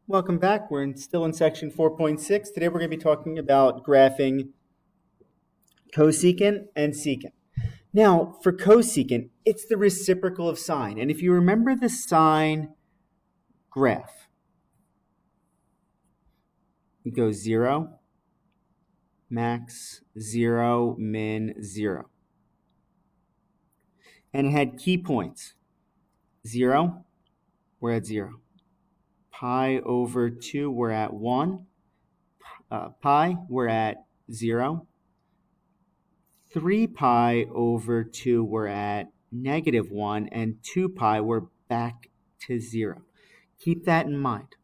Welcome back. Still in section 4.6. Today we're going to be talking about graphing cosecant and secant. Now, for cosecant, it's the reciprocal of sine. And if you remember the sine graph, it goes 0, max, 0, min, 0. And it had key points. 0, we're at 0. Pi over 2, we're at 1. Pi, we're at 0. 3 pi over 2, we're at -1, and 2 pi, we're back to 0. Keep that in mind.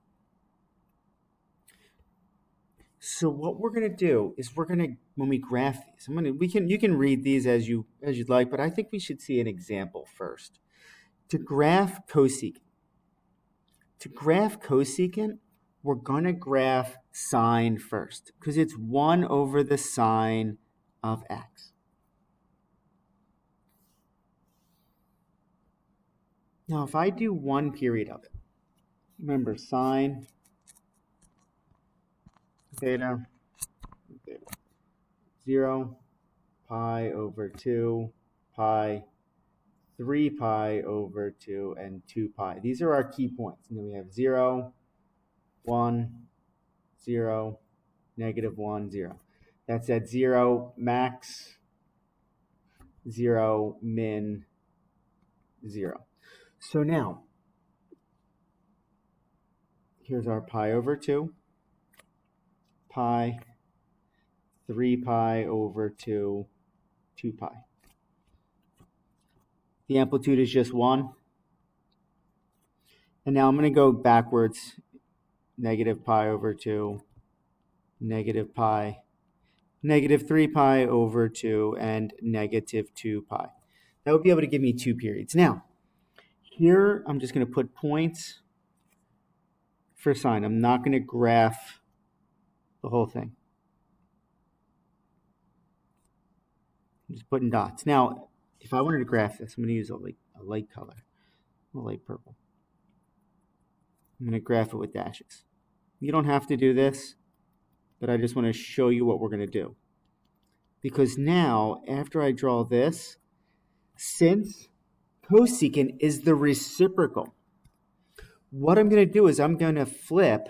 So what we're going to do is when we graph these, you can read these as you'd like, but I think we should see an example first. To graph cosecant, we're going to graph sine first because it's 1 over the sine of x. Now, if I do one period of it, remember sine theta, 0, pi over 2, pi, 3 pi over 2, and 2 pi. These are our key points. And then we have 0, 1, 0, -1, 0. That's at 0, max, 0, min, 0. So now, here's our pi over 2, pi, 3 pi over 2, 2 pi. The amplitude is just 1. And now I'm going to go backwards. Negative pi over 2, negative pi, -3 pi over 2, and -2 pi. That would be able to give me 2 periods. Now, here I'm just going to put points for sine. I'm not going to graph the whole thing. I'm just putting dots. Now, if I wanted to graph this, I'm going to use a light color, a light purple. I'm going to graph it with dashes. You don't have to do this, but I just want to show you what we're going to do. Because now, after I draw this, since cosecant is the reciprocal, what I'm going to do is I'm going to flip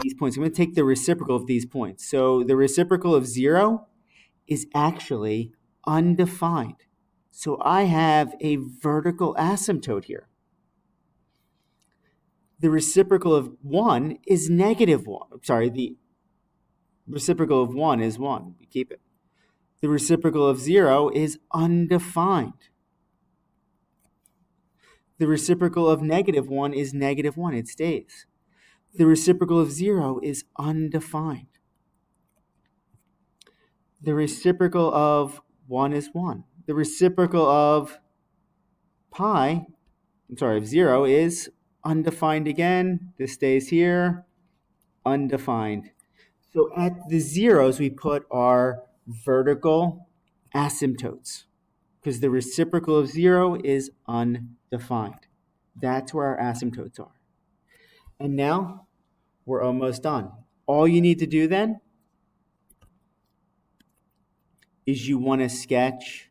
these points. I'm going to take the reciprocal of these points. So the reciprocal of 0 is actually undefined. So I have a vertical asymptote here. The reciprocal of 1 is -1. Sorry, the reciprocal of 1 is 1. We keep it. The reciprocal of 0 is undefined. The reciprocal of -1 is -1. It stays. The reciprocal of 0 is undefined. The reciprocal of 1 is 1. The reciprocal of of 0 is undefined again. This stays here, undefined. So at the zeros, we put our vertical asymptotes because the reciprocal of 0 is undefined. That's where our asymptotes are. And now we're almost done. All you need to do then is you want to sketch,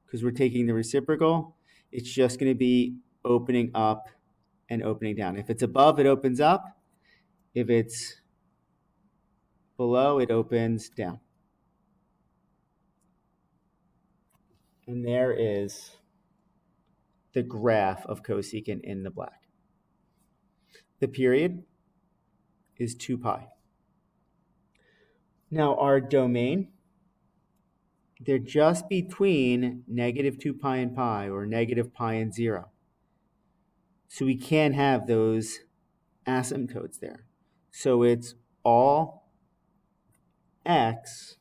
because we're taking the reciprocal, it's just going to be opening up and opening down. If it's above, it opens up. If it's below, it opens down. And there is the graph of cosecant in the black. The period is 2 pi. Now our domain, they're just between -2 pi and pi, or -pi and 0. So we can't have those asymptotes there. So it's all x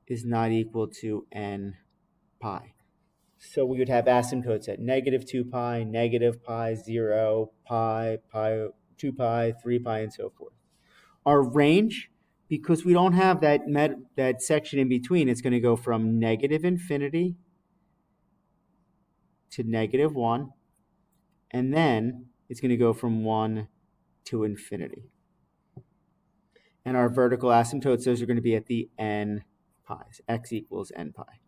is not equal to n pi. So we would have asymptotes at -2 pi, -pi, 0, pi, 2 pi, 3 pi, and so forth. Our range, because we don't have that section in between, it's going to go from -infinity to -1, and then It's going to go from 1 to infinity. And our vertical asymptotes, those are going to be at the n pi's. X equals n pi.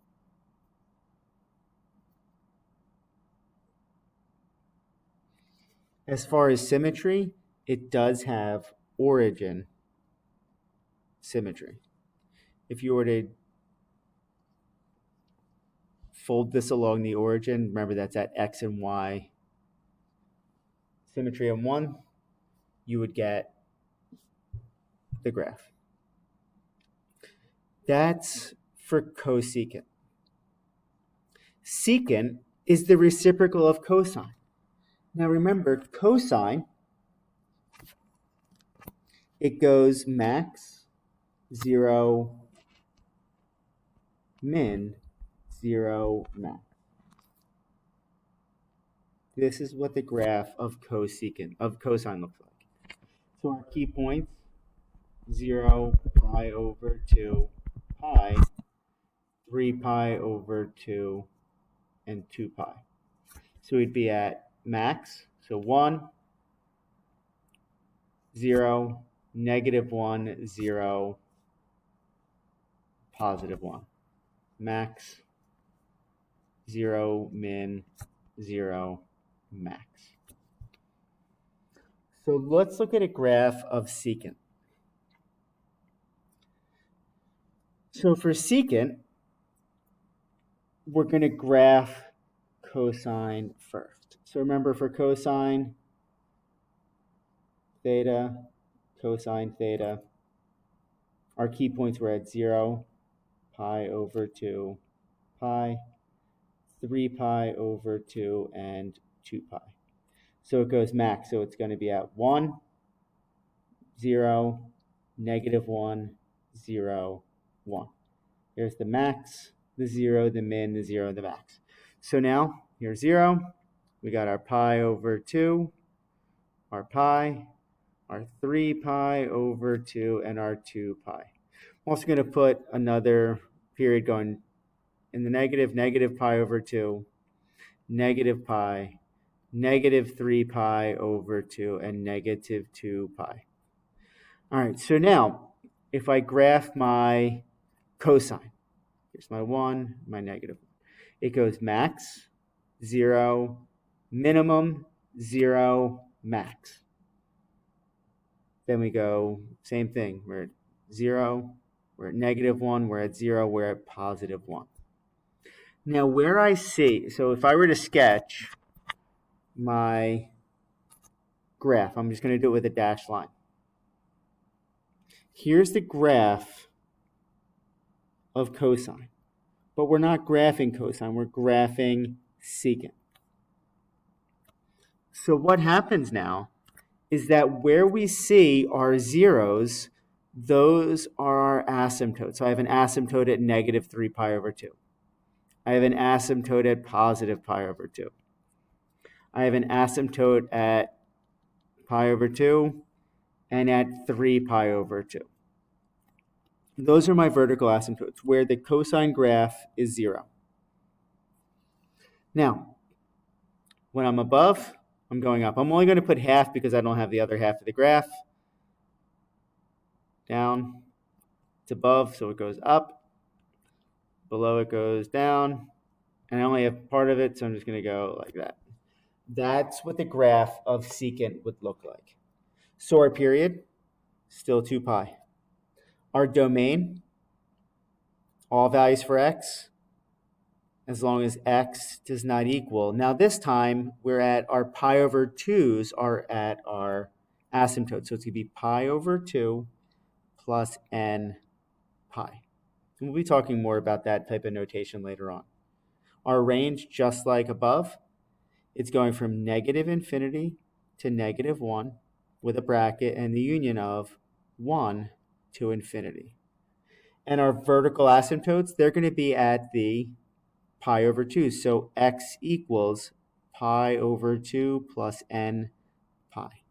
As far as symmetry, it does have origin symmetry. If you were to fold this along the origin, remember that's at x and y symmetry of 1, you would get the graph. That's for cosecant. Secant is the reciprocal of cosine. Now remember, cosine, it goes max, 0, min, 0, max. This is what the graph of cosecant, of cosine looks like. So our key points, 0, pi over 2, pi, 3 pi over 2, and 2 pi. So we'd be at max, so 1, 0, -1, 0, +1. Max, 0, min, 0, max. So let's look at a graph of secant. So for secant, we're going to graph cosine first. So remember, for cosine theta, our key points were at 0, pi over 2, pi, 3 pi over 2, and 2 pi. So it goes max, so it's going to be at 1, 0, -1, 0, 1. Here's the max, the 0, the min, the 0, the max. So now, here's 0. We got our pi over 2, our pi, our 3 pi over 2, and our 2 pi. I'm also going to put another period going in the negative, -pi over 2, -pi, -3 pi over 2, and -2 pi. All right, so now, if I graph my cosine, here's my 1, my -1. It goes max, 0, minimum, 0, max. Then we go, same thing. We're at 0, we're at -1, we're at 0, we're at +1. Now where I see, so if I were to sketch my graph, I'm just going to do it with a dashed line. Here's the graph of cosine. But we're not graphing cosine, we're graphing secant. So what happens now is that where we see our zeros, those are our asymptotes. So I have an asymptote at -3 pi over 2. I have an asymptote at +pi over 2. I have an asymptote at pi over 2 and at 3 pi over 2. Those are my vertical asymptotes, where the cosine graph is 0. Now, when I'm above, I'm going up. I'm only going to put half because I don't have the other half of the graph. Down, it's above, so it goes up. Below it goes down. And I only have part of it, so I'm just going to go like that. That's what the graph of secant would look like. So our period, still 2 pi. Our domain, all values for x, as long as x does not equal. Now this time, we're at our pi over 2's are at our asymptote. So it's going to be pi over 2 plus n pi. And we'll be talking more about that type of notation later on. Our range, just like above, it's going from -infinity to -1 with a bracket and the union of 1 to infinity. And our vertical asymptotes, they're going to be at the pi over 2. So x equals pi over 2 plus n pi.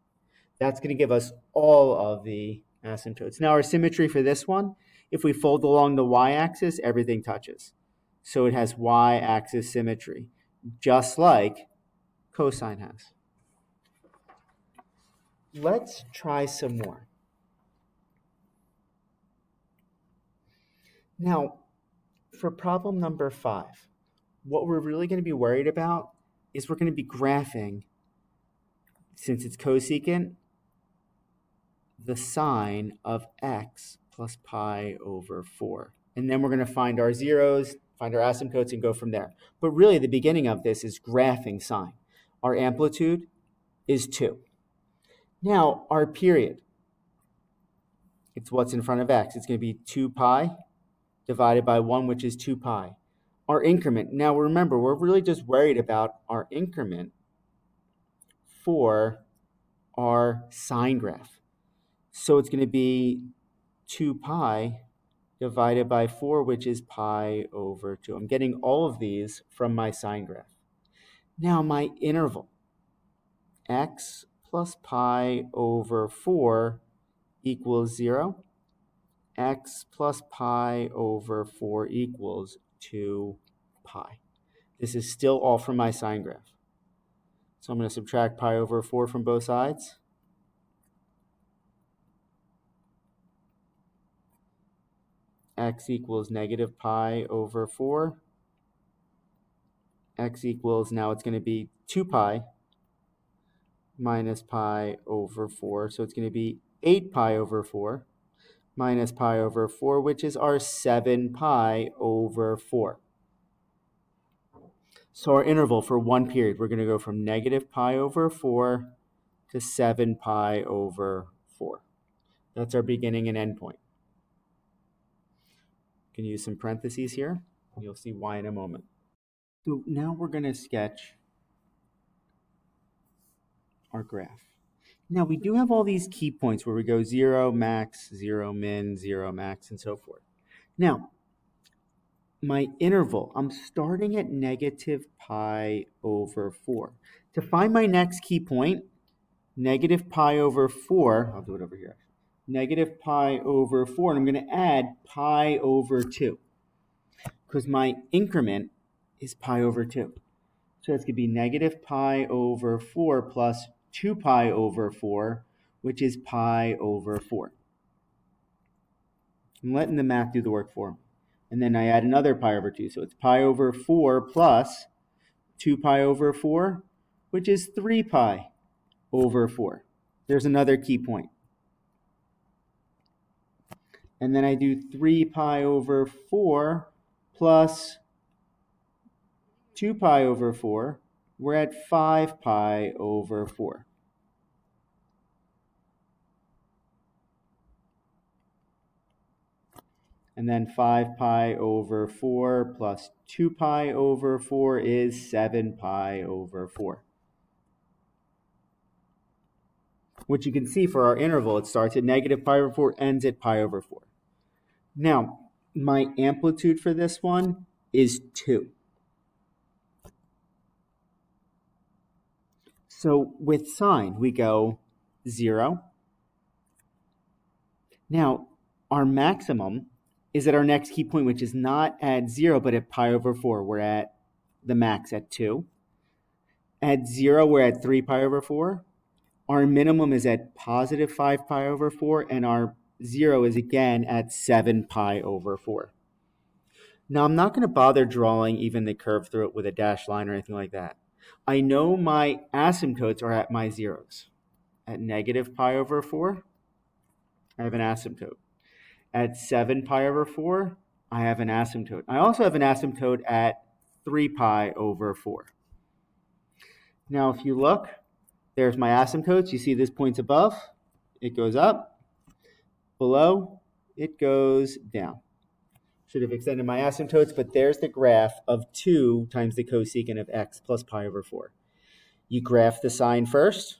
That's going to give us all of the asymptotes. Now our symmetry for this one, if we fold along the y-axis, everything touches. So it has y-axis symmetry, just like cosine has. let's try some more. Now, for problem number 5, what we're really going to be worried about is we're going to be graphing, since it's cosecant, the sine of x plus pi over 4. And then we're going to find our zeros, find our asymptotes, and go from there. But really, the beginning of this is graphing sine. Our amplitude is 2. Now, our period, it's what's in front of x. It's going to be 2 pi divided by 1, which is 2 pi. Our increment, now remember, we're really just worried about our increment for our sine graph. So it's going to be 2 pi divided by 4, which is pi over 2. I'm getting all of these from my sine graph. Now my interval, x plus pi over 4 equals 0. X plus pi over 4 equals 2 pi. This is still all from my sine graph. So I'm going to subtract pi over 4 from both sides. X equals negative pi over 4. X equals, now it's going to be 2 pi minus pi over 4. So it's going to be 8 pi over 4 minus pi over 4, which is our 7 pi over 4. So our interval for one period, we're going to go from negative pi over 4 to 7 pi over 4. That's our beginning and end point. You can use some parentheses here. You'll see why in a moment. So now we're going to sketch our graph. Now we do have all these key points where we go 0 max, 0 min, 0 max, and so forth. Now, my interval, I'm starting at negative pi over 4. To find my next key point, negative pi over 4, I'll do it over here. Negative pi over 4, and I'm going to add pi over 2 because my increment is pi over 2. So it's going to be negative pi over 4 plus 2 pi over 4, which is pi over 4. I'm letting the math do the work for me. And then I add another pi over 2. So it's pi over 4 plus 2 pi over 4, which is 3 pi over 4. There's another key point. And then I do 3 pi over 4 plus 2 pi over 4. We're at 5 pi over 4. And then 5 pi over 4 plus 2 pi over 4 is 7 pi over 4. Which you can see for our interval, it starts at negative pi over 4, ends at pi over 4. Now, my amplitude for this one is 2. So with sine, we go 0. Now, our maximum is at our next key point, which is not at 0, but at pi over 4. We're at the max at 2. At 0, we're at 3 pi over 4. Our minimum is at positive 5 pi over 4, and our 0 is again at 7 pi over 4. Now, I'm not going to bother drawing even the curve through it with a dashed line or anything like that. I know my asymptotes are at my zeros. At negative pi over 4, I have an asymptote. At 7 pi over 4, I have an asymptote. I also have an asymptote at 3 pi over 4. Now, if you look, there's my asymptotes. You see this point's above. It goes up. Below, it goes down. Should have extended my asymptotes, but there's the graph of 2 times the cosecant of x plus pi over 4. You graph the sine first,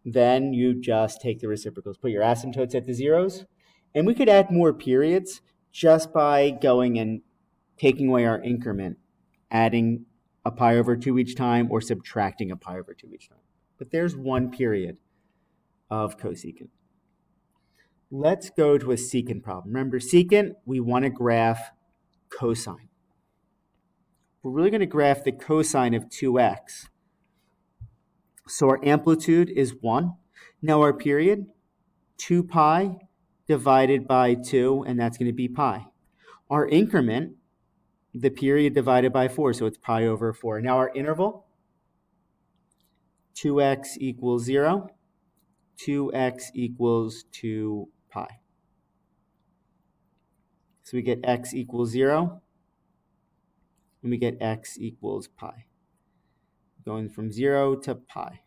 then you just take the reciprocals. Put your asymptotes at the zeros, and we could add more periods just by going and taking away our increment, adding a pi over 2 each time, or subtracting a pi over 2 each time. But there's one period of cosecant. Let's go to a secant problem. Remember, secant, we want to graph cosine. We're really going to graph the cosine of 2x. So our amplitude is 1. Now our period, 2 pi divided by 2, and that's going to be pi. Our increment, the period divided by 4, so it's pi over 4. Now our interval, 2x equals 0, 2x equals 2 pi. So we get x equals 0, and we get x equals pi. Going from 0 to pi.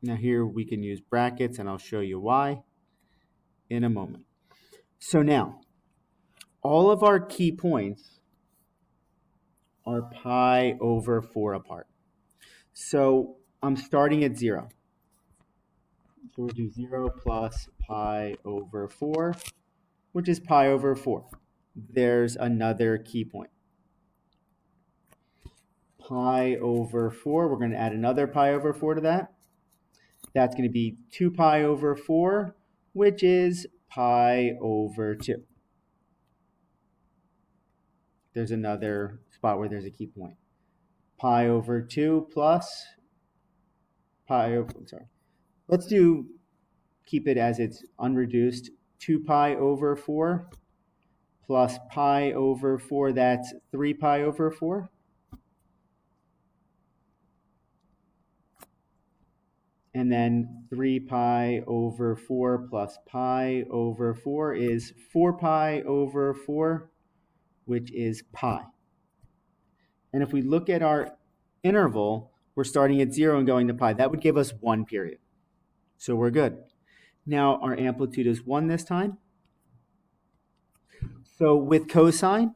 Now here we can use brackets, and I'll show you why in a moment. So now, all of our key points are pi over 4 apart. So I'm starting at 0. So we'll do 0 plus pi over 4, which is pi over 4. There's another key point. Pi over 4, we're going to add another pi over 4 to that. That's going to be 2 pi over 4, which is pi over 2. There's another spot where there's a key point. Pi over 2 plus pi over, let's keep it as it's unreduced. 2 pi over 4 plus pi over 4, that's 3 pi over 4. And then 3 pi over 4 plus pi over 4 is 4 pi over 4, which is pi. And if we look at our interval, we're starting at 0 and going to pi. That would give us 1 period. So we're good. Now our amplitude is 1 this time. So with cosine,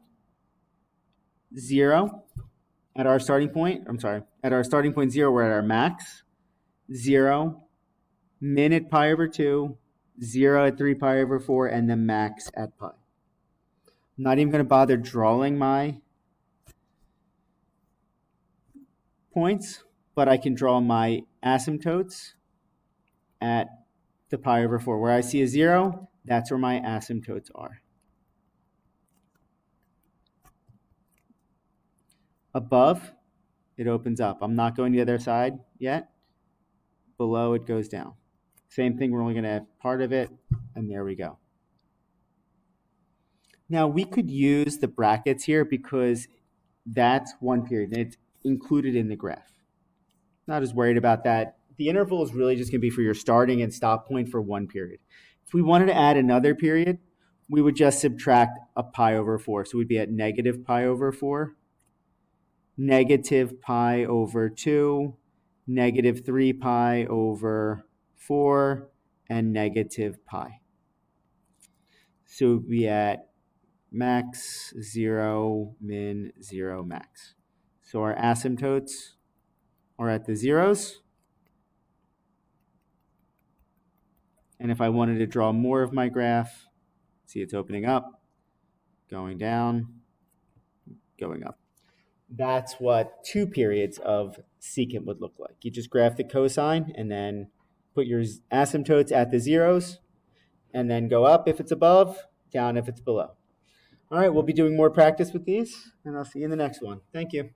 0 at our starting point, at our starting point 0, we're at our max. 0, min at pi over 2, 0 at 3 pi over 4, and the max at pi. I'm not even going to bother drawing my points, but I can draw my asymptotes at the pi over 4. Where I see a 0, that's where my asymptotes are. Above, it opens up. I'm not going to the other side yet. Below, it goes down. Same thing, we're only going to have part of it, and there we go. Now, we could use the brackets here because that's 1 period, and it's included in the graph. Not as worried about that. The interval is really just going to be for your starting and stop point for 1 period. If we wanted to add another period, we would just subtract a pi over 4. So we'd be at negative pi over 4, negative pi over 2, negative 3 pi over 4, and negative pi. So we'd be at max 0, min 0, max. So our asymptotes are at the zeros. And if I wanted to draw more of my graph, see it's opening up, going down, going up. That's what 2 periods of secant would look like. You just graph the cosine and then put your asymptotes at the zeros and then go up if it's above, down if it's below. All right, we'll be doing more practice with these, and I'll see you in the next one. Thank you.